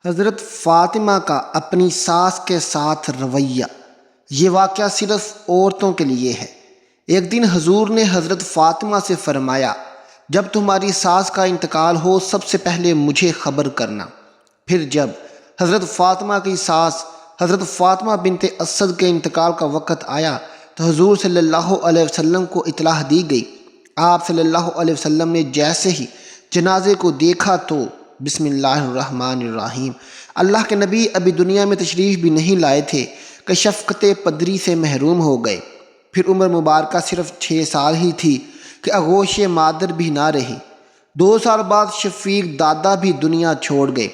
حضرت فاطمہ کا اپنی ساس کے ساتھ رویہ۔ یہ واقعہ صرف عورتوں کے لیے ہے۔ ایک دن حضور نے حضرت فاطمہ سے فرمایا، جب تمہاری ساس کا انتقال ہو سب سے پہلے مجھے خبر کرنا۔ پھر جب حضرت فاطمہ کی ساس حضرت فاطمہ بنت اسد کے انتقال کا وقت آیا تو حضور صلی اللہ علیہ وسلم کو اطلاع دی گئی۔ آپ صلی اللہ علیہ وسلم نے جیسے ہی جنازے کو دیکھا تو بسم اللہ الرحمن الرحیم، اللہ کے نبی ابھی دنیا میں تشریف بھی نہیں لائے تھے کہ شفقت پدری سے محروم ہو گئے۔ پھر عمر مبارکہ صرف 6 سال ہی تھی کہ آغوش مادر بھی نہ رہی۔ 2 سال بعد شفیق دادا بھی دنیا چھوڑ گئے۔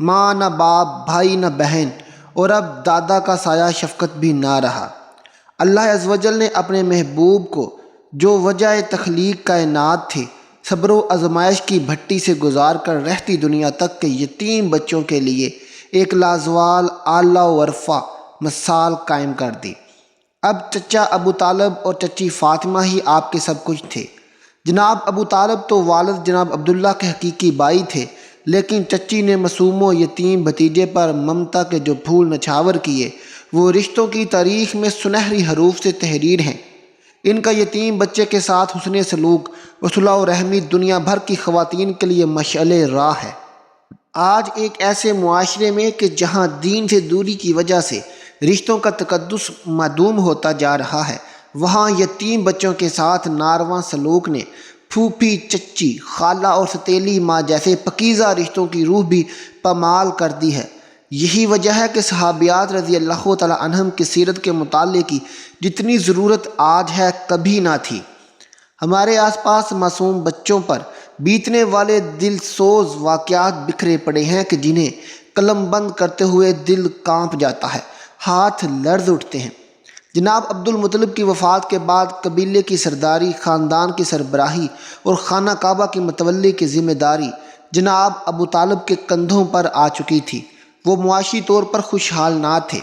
ماں نہ باپ، بھائی نہ بہن، اور اب دادا کا سایہ شفقت بھی نہ رہا۔ اللہ عز و جل نے اپنے محبوب کو جو وجہ تخلیق کائنات تھے، صبر و آزمائش کی بھٹی سے گزار کر رہتی دنیا تک کے یتیم بچوں کے لیے ایک لازوال اعلیٰ و عرفہ مثال قائم کر دی۔ اب چچا ابو طالب اور چچی فاطمہ ہی آپ کے سب کچھ تھے۔ جناب ابو طالب تو والد جناب عبداللہ کے حقیقی بھائی تھے، لیکن چچی نے معصوم و یتیم بھتیجے پر ممتا کے جو پھول نچھاور کیے وہ رشتوں کی تاریخ میں سنہری حروف سے تحریر ہیں۔ ان کا یتیم بچے کے ساتھ حسن سلوک و صلح و رحمی دنیا بھر کی خواتین کے لیے مشعل راہ ہے۔ آج ایک ایسے معاشرے میں کہ جہاں دین سے دوری کی وجہ سے رشتوں کا تقدس معدوم ہوتا جا رہا ہے، وہاں یتیم بچوں کے ساتھ نارواں سلوک نے پھوپھی، چچی، خالہ اور ستیلی ماں جیسے پاکیزہ رشتوں کی روح بھی پامال کر دی ہے۔ یہی وجہ ہے کہ صحابیات رضی اللہ تعالی عنہم کی سیرت کے مطالعے کی جتنی ضرورت آج ہے کبھی نہ تھی۔ ہمارے آس پاس معصوم بچوں پر بیتنے والے دل سوز واقعات بکھرے پڑے ہیں کہ جنہیں قلم بند کرتے ہوئے دل کانپ جاتا ہے، ہاتھ لرز اٹھتے ہیں۔ جناب عبد المطلب کی وفات کے بعد قبیلے کی سرداری، خاندان کی سربراہی اور خانہ کعبہ کی متولی کی ذمہ داری جناب ابو طالب کے کندھوں پر آ چکی تھی۔ وہ معاشی طور پر خوشحال نہ تھے۔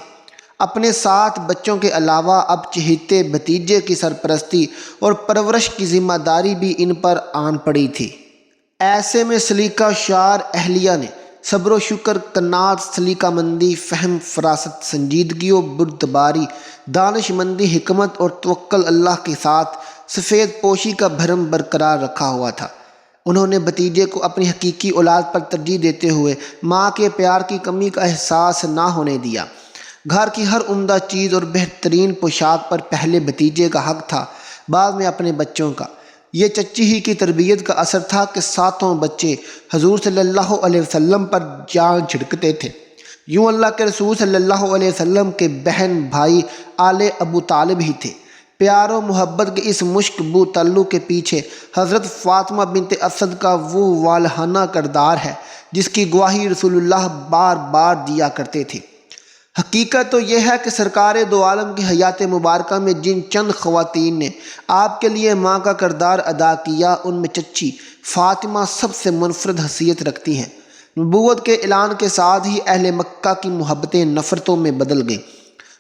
اپنے 7 بچوں کے علاوہ اب چہیتے بھتیجے کی سرپرستی اور پرورش کی ذمہ داری بھی ان پر آن پڑی تھی۔ ایسے میں سلیقہ شعر اہلیہ نے صبر و شکر، قناعت، سلیقہ مندی، فہم، فراست، سنجیدگی و بردباری، دانش مندی، حکمت اور توکل اللہ کے ساتھ سفید پوشی کا بھرم برقرار رکھا ہوا تھا۔ انہوں نے بھتیجے کو اپنی حقیقی اولاد پر ترجیح دیتے ہوئے ماں کے پیار کی کمی کا احساس نہ ہونے دیا۔ گھر کی ہر عمدہ چیز اور بہترین پوشاک پر پہلے بھتیجے کا حق تھا، بعد میں اپنے بچوں کا۔ یہ چچی ہی کی تربیت کا اثر تھا کہ 7 بچے حضور صلی اللہ علیہ وسلم پر جان چھڑکتے تھے۔ یوں اللہ کے رسول صلی اللہ علیہ وسلم کے بہن بھائی آل ابو طالب ہی تھے۔ پیار و محبت کے اس مشک بو تعلق کے پیچھے حضرت فاطمہ بنت اسد کا وہ والہانہ کردار ہے جس کی گواہی رسول اللہ بار بار دیا کرتے تھے۔ حقیقت تو یہ ہے کہ سرکار دو عالم کی حیات مبارکہ میں جن چند خواتین نے آپ کے لیے ماں کا کردار ادا کیا، ان میں چچی فاطمہ سب سے منفرد حیثیت رکھتی ہیں۔ نبوت کے اعلان کے ساتھ ہی اہل مکہ کی محبتیں نفرتوں میں بدل گئیں۔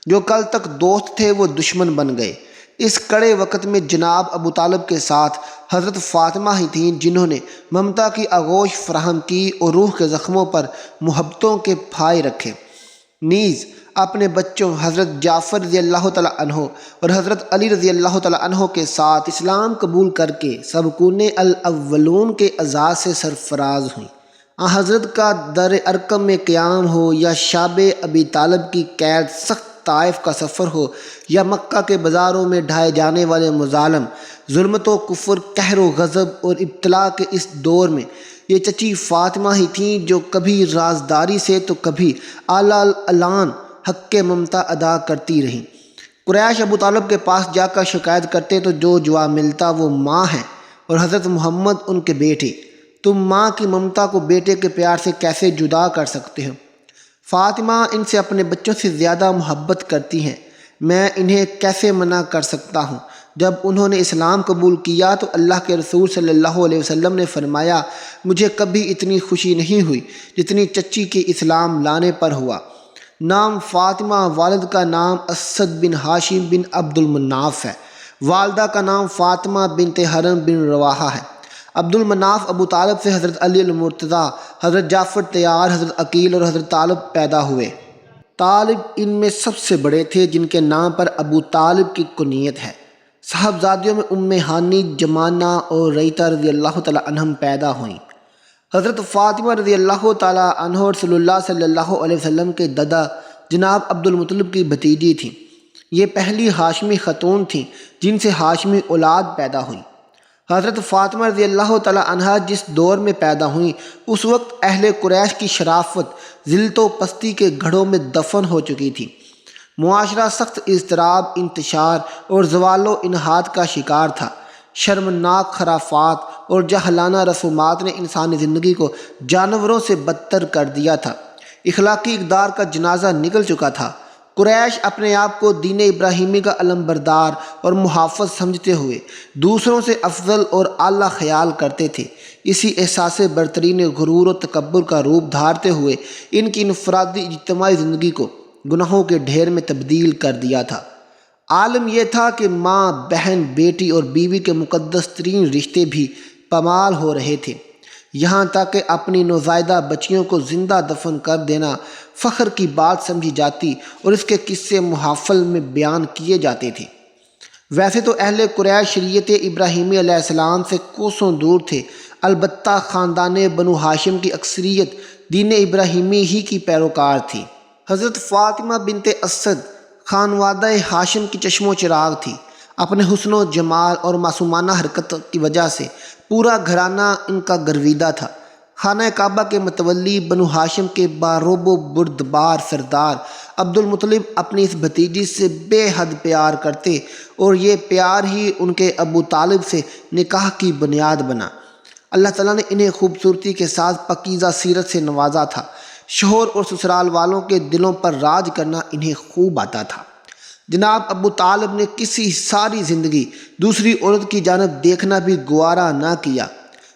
جو کل تک دوست تھے وہ دشمن بن گئے۔ اس کڑے وقت میں جناب ابو طالب کے ساتھ حضرت فاطمہ ہی تھیں جنہوں نے ممتا کی آغوش فراہم کی اور روح کے زخموں پر محبتوں کے پھائے رکھے۔ نیز اپنے بچوں حضرت جعفر رضی اللہ تعالیٰ عنہ اور حضرت علی رضی اللہ تعالیٰ عنہ کے ساتھ اسلام قبول کر کے سابقون الاولون کے اعزاز سے سرفراز ہوئیں۔ حضرت کا در ارقم میں قیام ہو یا شاب ابی طالب کی قید، سخت طائف کا سفر ہو یا مکہ کے بازاروں میں ڈھائے جانے والے مظالم، ظلمت و کفر، قہر و غضب اور ابتلا کے اس دور میں یہ چچی فاطمہ ہی تھیں جو کبھی رازداری سے تو کبھی اعلیٰ اعلان حق ممتا ادا کرتی رہیں۔ قریش ابو طالب کے پاس جا کر شکایت کرتے تو جو جواب ملتا وہ ماں ہیں اور حضرت محمد ان کے بیٹے، تم ماں کی ممتا کو بیٹے کے پیار سے کیسے جدا کر سکتے ہو؟ فاطمہ ان سے اپنے بچوں سے زیادہ محبت کرتی ہیں، میں انہیں کیسے منع کر سکتا ہوں؟ جب انہوں نے اسلام قبول کیا تو اللہ کے رسول صلی اللہ علیہ وسلم نے فرمایا، مجھے کبھی اتنی خوشی نہیں ہوئی جتنی چچی کے اسلام لانے پر ہوا۔ نام فاطمہ، والد کا نام اسد بن ہاشم بن عبد المناف ہے، والدہ کا نام فاطمہ بنت حرم بن رواحہ ہے۔ عبد المناف ابو طالب سے حضرت علی المرتضیٰ، حضرت جعفر طیار، حضرت عقیل اور حضرت طالب پیدا ہوئے۔ طالب ان میں سب سے بڑے تھے جن کے نام پر ابو طالب کی کنیت ہے۔ صاحبزادیوں میں ام ہانی، جمانہ اور ریتہ رضی اللہ تعالیٰ عنہم پیدا ہوئیں۔ حضرت فاطمہ رضی اللہ تعالیٰ عنہ اور رسول اللہ صلی اللہ علیہ وسلم کے دادا جناب عبد المطلب کی بھتیجی تھیں۔ یہ پہلی ہاشمی خاتون تھیں جن سے ہاشمی اولاد پیدا ہوئی۔ حضرت فاطمہ رضی اللہ تعالیٰ عنہا جس دور میں پیدا ہوئیں اس وقت اہل قریش کی شرافت ذلت و پستی کے گڑھوں میں دفن ہو چکی تھی۔ معاشرہ سخت اضطراب، انتشار اور زوال و انحطاط کا شکار تھا۔ شرمناک خرافات اور جاہلانہ رسومات نے انسانی زندگی کو جانوروں سے بدتر کر دیا تھا۔ اخلاقی اقدار کا جنازہ نکل چکا تھا۔ قریش اپنے آپ کو دین ابراہیمی کا علمبردار اور محافظ سمجھتے ہوئے دوسروں سے افضل اور اعلیٰ خیال کرتے تھے۔ اسی احساس برتری نے غرور و تکبر کا روپ دھارتے ہوئے ان کی انفرادی اجتماعی زندگی کو گناہوں کے ڈھیر میں تبدیل کر دیا تھا۔ عالم یہ تھا کہ ماں، بہن، بیٹی اور بیوی کے مقدس ترین رشتے بھی پامال ہو رہے تھے، یہاں تک کہ اپنی نوزائیدہ بچیوں کو زندہ دفن کر دینا فخر کی بات سمجھی جاتی اور اس کے قصے محافل میں بیان کیے جاتے تھے۔ ویسے تو اہل قریش شریعت ابراہیمی علیہ السلام سے کوسوں دور تھے، البتہ خاندان بنو ہاشم کی اکثریت دین ابراہیمی ہی کی پیروکار تھی۔ حضرت فاطمہ بنت اسد خانوادہ ہاشم کی چشم و چراغ تھی۔ اپنے حسن و جمال اور معصومانہ حرکت کی وجہ سے پورا گھرانہ ان کا گرویدہ تھا۔ خانہ کعبہ کے متولی بنو ہاشم کے باروب و بردبار سردار عبد المطلب اپنی اس بھتیجی سے بے حد پیار کرتے اور یہ پیار ہی ان کے ابو طالب سے نکاح کی بنیاد بنا۔ اللہ تعالیٰ نے انہیں خوبصورتی کے ساتھ پاکیزہ سیرت سے نوازا تھا۔ شوہر اور سسرال والوں کے دلوں پر راج کرنا انہیں خوب آتا تھا۔ جناب ابو طالب نے کسی ساری زندگی دوسری عورت کی جانب دیکھنا بھی گوارا نہ کیا۔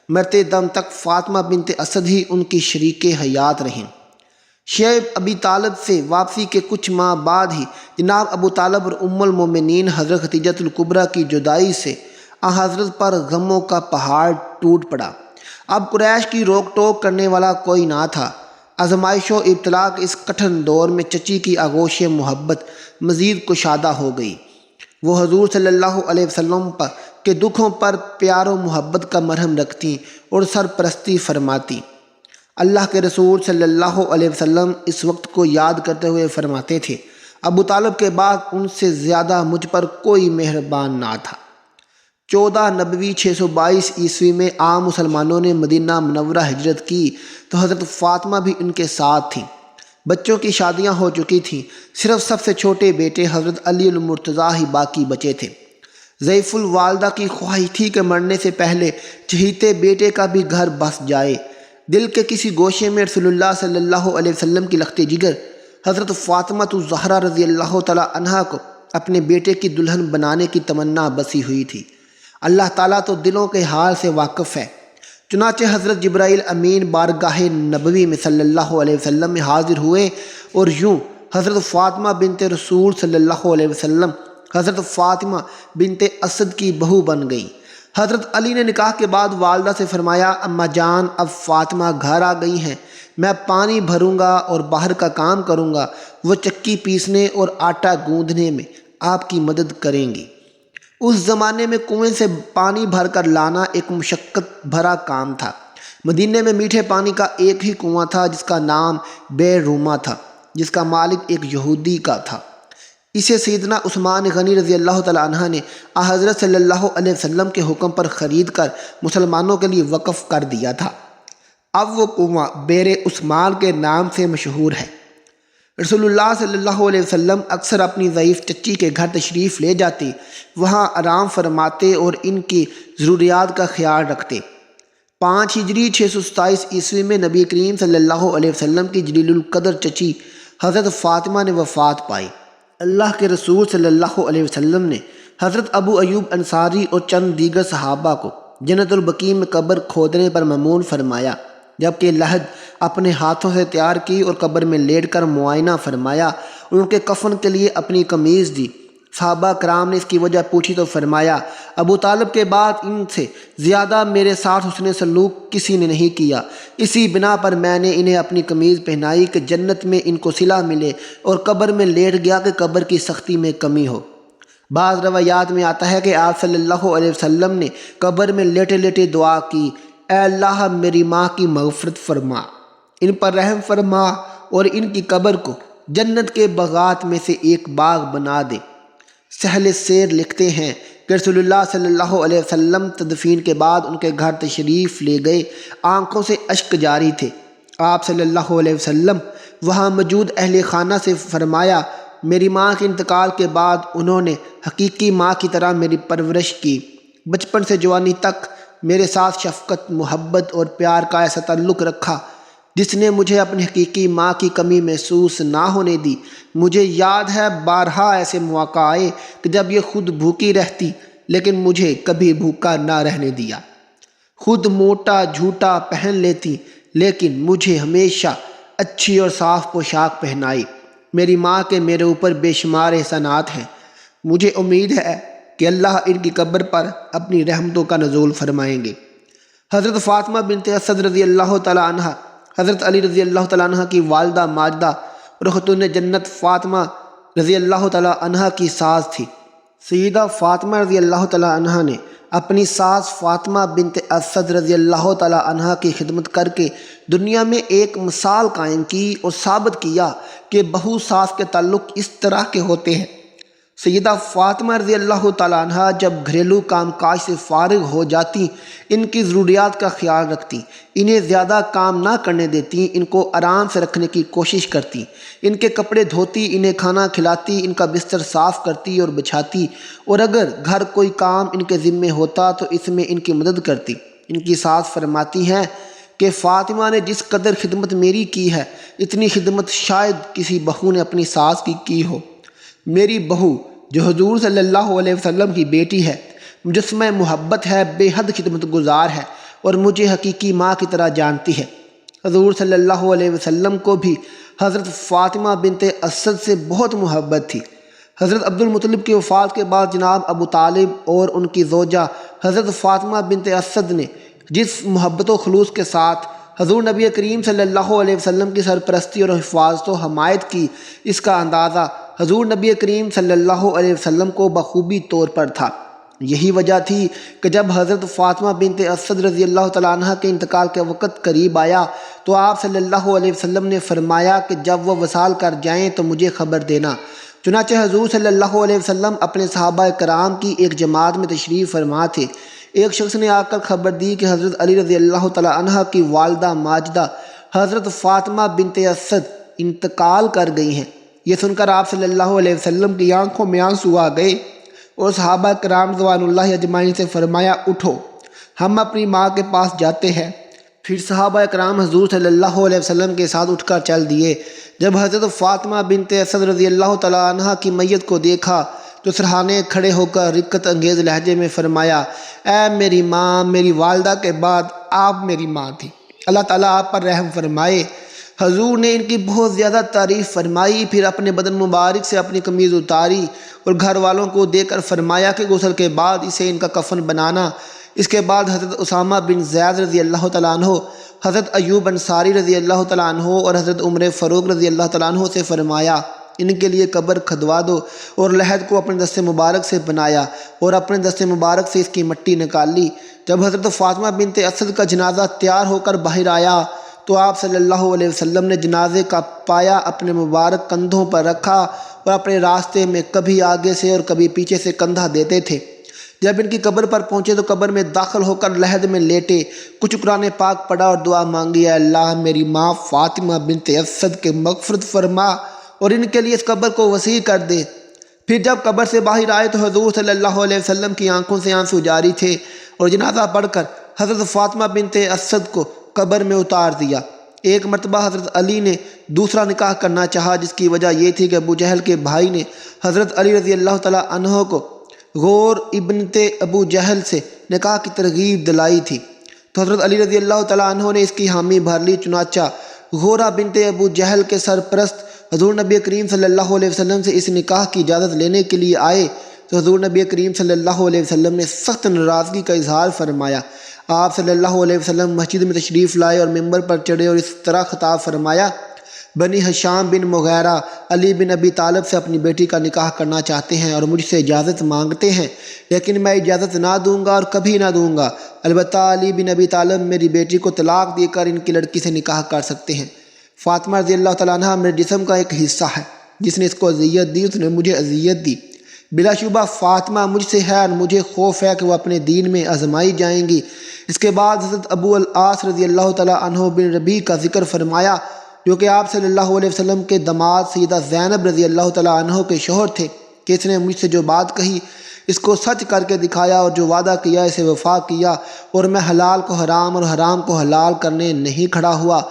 مرتے دم تک فاطمہ بنت اسد ہی ان کی شریک حیات رہیں۔ شیب ابی طالب سے واپسی کے کچھ ماہ بعد ہی جناب ابو طالب اور ام المومنین حضرت خدیجہ الکبریٰ کی جدائی سے حضرت پر غموں کا پہاڑ ٹوٹ پڑا۔ اب قریش کی روک ٹوک کرنے والا کوئی نہ تھا۔ آزمائش و ابتلاء کے اس کٹھن دور میں چچی کی آغوش محبت مزید کشادہ ہو گئی۔ وہ حضور صلی اللہ علیہ وسلم کے دکھوں پر پیار و محبت کا مرہم رکھتی اور سرپرستی فرماتی۔ اللہ کے رسول صلی اللہ علیہ وسلم اس وقت کو یاد کرتے ہوئے فرماتے تھے، ابو طالب کے بعد ان سے زیادہ مجھ پر کوئی مہربان نہ تھا۔ 14 نبوی 622 عیسوی میں عام مسلمانوں نے مدینہ منورہ ہجرت کی تو حضرت فاطمہ بھی ان کے ساتھ تھیں۔ بچوں کی شادیاں ہو چکی تھیں، صرف سب سے چھوٹے بیٹے حضرت علی المرتضیٰ ہی باقی بچے تھے۔ ضعیف الوالدہ کی خواہش تھی کہ مرنے سے پہلے چہیتے بیٹے کا بھی گھر بس جائے۔ دل کے کسی گوشے میں رسول اللہ صلی اللہ علیہ وسلم کی لخت جگر حضرت فاطمہ الزہرا رضی اللہ تعالیٰ عنہا کو اپنے بیٹے کی دلہن بنانے کی تمنا بسی ہوئی تھی۔ اللہ تعالیٰ تو دلوں کے حال سے واقف ہے۔ چنانچہ حضرت جبرائیل امین بارگاہ نبوی میں صلی اللہ علیہ وسلم میں حاضر ہوئے اور یوں حضرت فاطمہ بنت رسول صلی اللہ علیہ وسلم حضرت فاطمہ بنت اسد کی بہو بن گئی۔ حضرت علی نے نکاح کے بعد والدہ سے فرمایا، اماں جان اب فاطمہ گھر آ گئی ہیں، میں پانی بھروں گا اور باہر کا کام کروں گا، وہ چکی پیسنے اور آٹا گوندھنے میں آپ کی مدد کریں گی۔ اس زمانے میں کنویں سے پانی بھر کر لانا ایک مشقت بھرا کام تھا۔ مدینے میں میٹھے پانی کا ایک ہی کنواں تھا جس کا نام بے روما تھا، جس کا مالک ایک یہودی کا تھا۔ اسے سیدنا عثمان غنی رضی اللہ تعالیٰ عنہ نے حضرت صلی اللہ علیہ وسلم کے حکم پر خرید کر مسلمانوں کے لیے وقف کر دیا تھا۔ اب وہ کنواں بیر عثمان کے نام سے مشہور ہے۔ رسول اللہ صلی اللہ علیہ وسلم اکثر اپنی ضعیف چچی کے گھر تشریف لے جاتے، وہاں آرام فرماتے اور ان کی ضروریات کا خیال رکھتے۔ 5 ہجری 627 عیسوی میں نبی کریم صلی اللہ علیہ وسلم کی جلیل القدر چچی حضرت فاطمہ نے وفات پائی۔ اللہ کے رسول صلی اللہ علیہ وسلم نے حضرت ابو ایوب انصاری اور چند دیگر صحابہ کو جنت البقیع میں قبر کھودنے پر ممنون فرمایا، جبکہ لحد اپنے ہاتھوں سے تیار کی اور قبر میں لیٹ کر معائنہ فرمایا اور ان کے کفن کے لیے اپنی قمیض دی۔ صحابہ کرام نے اس کی وجہ پوچھی تو فرمایا ابو طالب کے بعد ان سے زیادہ میرے ساتھ حسن سلوک کسی نے نہیں کیا، اسی بنا پر میں نے انہیں اپنی قمیض پہنائی کہ جنت میں ان کو صلہ ملے، اور قبر میں لیٹ گیا کہ قبر کی سختی میں کمی ہو۔ بعض روایات میں آتا ہے کہ آپ صلی اللہ علیہ وسلم نے قبر میں لیٹے لیٹے دعا کی، اے اللہ میری ماں کی مغفرت فرما، ان پر رحم فرما اور ان کی قبر کو جنت کے باغات میں سے ایک باغ بنا دے۔ سہل سیر لکھتے ہیں کہ رسول اللہ صلی اللہ علیہ وسلم تدفین کے بعد ان کے گھر تشریف لے گئے، آنکھوں سے اشک جاری تھے۔ آپ صلی اللہ علیہ وسلم وہاں موجود اہل خانہ سے فرمایا میری ماں کے انتقال کے بعد انہوں نے حقیقی ماں کی طرح میری پرورش کی، بچپن سے جوانی تک میرے ساتھ شفقت، محبت اور پیار کا ایسا تعلق رکھا جس نے مجھے اپنی حقیقی ماں کی کمی محسوس نہ ہونے دی۔ مجھے یاد ہے بارہا ایسے مواقع آئے کہ جب یہ خود بھوکی رہتی لیکن مجھے کبھی بھوکا نہ رہنے دیا، خود موٹا جھوٹا پہن لیتی لیکن مجھے ہمیشہ اچھی اور صاف پوشاک پہنائی۔ میری ماں کے میرے اوپر بے شمار احسانات ہیں، مجھے امید ہے کہ اللہ ان کی قبر پر اپنی رحمتوں کا نزول فرمائیں گے۔ حضرت فاطمہ بنت اسد رضی اللہ تعالی عنہ حضرت علی رضی اللہ تعالیٰ عنہ کی والدہ ماجدہ اور خاتون جنت فاطمہ رضی اللہ تعالیٰ عنہ کی ساس تھی۔ سیدہ فاطمہ رضی اللہ تعالیٰ عنہ نے اپنی ساس فاطمہ بنت اسد رضی اللہ تعالیٰ عنہ کی خدمت کر کے دنیا میں ایک مثال قائم کی اور ثابت کیا کہ بہو ساس کے تعلق اس طرح کے ہوتے ہیں۔ سیدہ فاطمہ رضی اللہ تعالیٰ عنہ جب گھریلو کام کاج سے فارغ ہو جاتی ان کی ضروریات کا خیال رکھتی، انہیں زیادہ کام نہ کرنے دیتی، ان کو آرام سے رکھنے کی کوشش کرتی، ان کے کپڑے دھوتی، انہیں کھانا کھلاتی، ان کا بستر صاف کرتی اور بچھاتی، اور اگر گھر کوئی کام ان کے ذمے ہوتا تو اس میں ان کی مدد کرتی۔ ان کی ساس فرماتی ہیں کہ فاطمہ نے جس قدر خدمت میری کی ہے اتنی خدمت شاید کسی بہو نے اپنی ساس کی ہو۔ میری بہو جو حضور صلی اللہ علیہ وسلم کی بیٹی ہے، مجسمہ محبت ہے، بے حد خدمت گزار ہے اور مجھے حقیقی ماں کی طرح جانتی ہے۔ حضور صلی اللہ علیہ وسلم کو بھی حضرت فاطمہ بنت اسد سے بہت محبت تھی۔ حضرت عبد المطلب کی وفات کے بعد جناب ابو طالب اور ان کی زوجہ حضرت فاطمہ بنت اسد نے جس محبت و خلوص کے ساتھ حضور نبی کریم صلی اللہ علیہ وسلم کی سرپرستی اور حفاظت و حمایت کی، اس کا اندازہ حضور نبی کریم صلی اللہ علیہ وسلم کو بخوبی طور پر تھا۔ یہی وجہ تھی کہ جب حضرت فاطمہ بنت اسد رضی اللہ تعالیٰ عنہ کے انتقال کے وقت قریب آیا تو آپ صلی اللہ علیہ وسلم نے فرمایا کہ جب وہ وصال کر جائیں تو مجھے خبر دینا۔ چنانچہ حضور صلی اللہ علیہ وسلم اپنے صحابہ کرام کی ایک جماعت میں تشریف فرما تھے۔ ایک شخص نے آ کر خبر دی کہ حضرت علی رضی اللہ تعالیٰ عنہ کی والدہ ماجدہ حضرت فاطمہ بنت اسد انتقال کر گئی ہیں۔ یہ سن کر آپ صلی اللہ علیہ وسلم کی آنکھوں میں آنسو آ گئے اور صحابہ کرام رضوان اللہ اجمعین سے فرمایا اٹھو ہم اپنی ماں کے پاس جاتے ہیں۔ پھر صحابہ کرام حضور صلی اللہ علیہ وسلم کے ساتھ اٹھ کر چل دیے۔ جب حضرت فاطمہ بنت اسد رضی اللہ تعالیٰ عنہ کی میت کو دیکھا تو سرہانے کھڑے ہو کر رقت انگیز لہجے میں فرمایا اے میری ماں، میری والدہ کے بعد آپ میری ماں تھی، اللہ تعالیٰ آپ پر رحم فرمائے۔ حضور نے ان کی بہت زیادہ تعریف فرمائی، پھر اپنے بدن مبارک سے اپنی قمیض اتاری اور گھر والوں کو دے کر فرمایا کہ غسل کے بعد اسے ان کا کفن بنانا۔ اس کے بعد حضرت اسامہ بن زید رضی اللہ تعالیٰ عنہ، حضرت ایوب انصاری رضی اللہ تعالیٰ عنہ اور حضرت عمر فاروق رضی اللہ تعالیٰ عنہ سے فرمایا ان کے لیے قبر کھدوا دو، اور لحد کو اپنے دست مبارک سے بنایا اور اپنے دست مبارک سے اس کی مٹی نکال لی۔ جب حضرت فاطمہ بنت اسد کا جنازہ تیار ہو کر باہر آیا تو آپ صلی اللہ علیہ وسلم نے جنازے کا پایا اپنے مبارک کندھوں پر رکھا اور اپنے راستے میں کبھی آگے سے اور کبھی پیچھے سے کندھا دیتے تھے۔ جب ان کی قبر پر پہنچے تو قبر میں داخل ہو کر لحد میں لیٹے، کچھ قرآن پاک پڑھا اور دعا مانگی، اے اللہ میری ماں فاطمہ بنت اسد کے مغفرت فرما اور ان کے لیے اس قبر کو وسیع کر دے۔ پھر جب قبر سے باہر آئے تو حضور صلی اللہ علیہ وسلم کی آنکھوں سے آنسو جاری تھے اور جنازہ پڑھ کر حضرت فاطمہ بنت اسد کو قبر میں اتار دیا۔ ایک مرتبہ حضرت علی نے دوسرا نکاح کرنا چاہا، جس کی وجہ یہ تھی کہ ابو جہل کے بھائی نے حضرت علی رضی اللہ تعالیٰ عنہ کو غور ابنت ابو جہل سے نکاح کی ترغیب دلائی تھی، تو حضرت علی رضی اللہ تعالیٰ عنہ نے اس کی حامی بھر لی۔ چنانچہ غورہ بنت ابو جہل کے سرپرست حضور نبی کریم صلی اللہ علیہ وسلم سے اس نکاح کی اجازت لینے کے لیے آئے تو حضور نبی کریم صلی اللہ علیہ وسلم نے سخت ناراضگی کا اظہار فرمایا۔ آپ صلی اللہ علیہ وسلم مسجد میں تشریف لائے اور ممبر پر چڑھے اور اس طرح خطاب فرمایا: بنی حشام بن مغیرہ علی بن ابی طالب سے اپنی بیٹی کا نکاح کرنا چاہتے ہیں اور مجھ سے اجازت مانگتے ہیں، لیکن میں اجازت نہ دوں گا اور کبھی نہ دوں گا۔ البتہ علی بن ابی طالب میری بیٹی کو طلاق دے کر ان کی لڑکی سے نکاح کر سکتے ہیں۔ فاطمہ رضی اللہ تعالیٰ عنہ میرے جسم کا ایک حصہ ہے، جس نے اس کو اذیت دی اس نے مجھے اذیت دی۔ بلا شبہ فاطمہ مجھ سے ہے اور مجھے خوف ہے کہ وہ اپنے دین میں آزمائی جائیں گی۔ اس کے بعد حضرت ابو العاص رضی اللہ تعالیٰ عنہ بن ربیع کا ذکر فرمایا، جو کہ آپ صلی اللہ علیہ وسلم کے داماد سیدہ زینب رضی اللہ تعالیٰ عنہ کے شوہر تھے، کہ اس نے مجھ سے جو بات کہی اس کو سچ کر کے دکھایا اور جو وعدہ کیا اسے وفا کیا، اور میں حلال کو حرام اور حرام کو حلال کرنے نہیں کھڑا ہوا،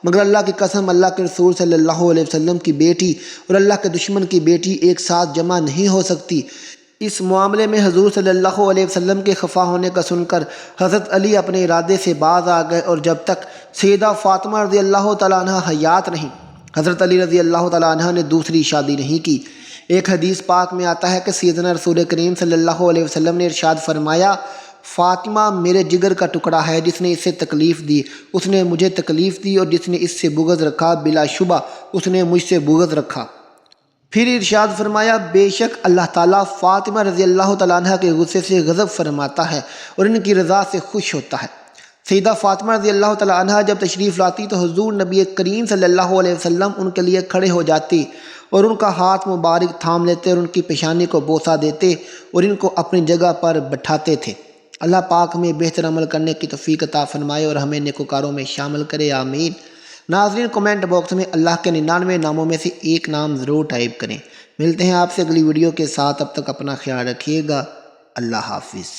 مگر اللہ کی قسم اللہ کے رسول صلی اللہ علیہ وسلم کی بیٹی اور اللہ کے دشمن کی بیٹی ایک ساتھ جمع نہیں ہو سکتی۔ اس معاملے میں حضور صلی اللہ علیہ وسلم کے خفا ہونے کا سن کر حضرت علی اپنے ارادے سے باز آ گئے، اور جب تک سیدہ فاطمہ رضی اللہ تعالیٰ عنہ حیات رہیں حضرت علی رضی اللہ تعالیٰ عنہ نے دوسری شادی نہیں کی۔ ایک حدیث پاک میں آتا ہے کہ سیدنا رسول کریم صلی اللہ علیہ وسلم نے ارشاد فرمایا: فاطمہ میرے جگر کا ٹکڑا ہے، جس نے اسے تکلیف دی اس نے مجھے تکلیف دی، اور جس نے اس سے بغض رکھا بلا شبہ اس نے مجھ سے بغض رکھا۔ پھر ارشاد فرمایا: بے شک اللہ تعالیٰ فاطمہ رضی اللہ تعالیٰ عنہ کے غصے سے غضب فرماتا ہے اور ان کی رضا سے خوش ہوتا ہے۔ سیدہ فاطمہ رضی اللہ تعالیٰ عنہ جب تشریف لاتی تو حضور نبی کریم صلی اللہ علیہ وسلم ان کے لیے کھڑے ہو جاتے اور ان کا ہاتھ مبارک تھام لیتے اور ان کی پیشانی کو بوسہ دیتے اور ان کو اپنی جگہ پر بٹھاتے تھے۔ اللہ پاک ہمیں بہتر عمل کرنے کی توفیق عطا فرمائے اور ہمیں نیکوکاروں میں شامل کرے، آمین۔ ناظرین، کمنٹ باکس میں اللہ کے 99 ناموں میں سے ایک نام ضرور ٹائپ کریں۔ ملتے ہیں آپ سے اگلی ویڈیو کے ساتھ، اب تک اپنا خیال رکھیے گا۔ اللہ حافظ۔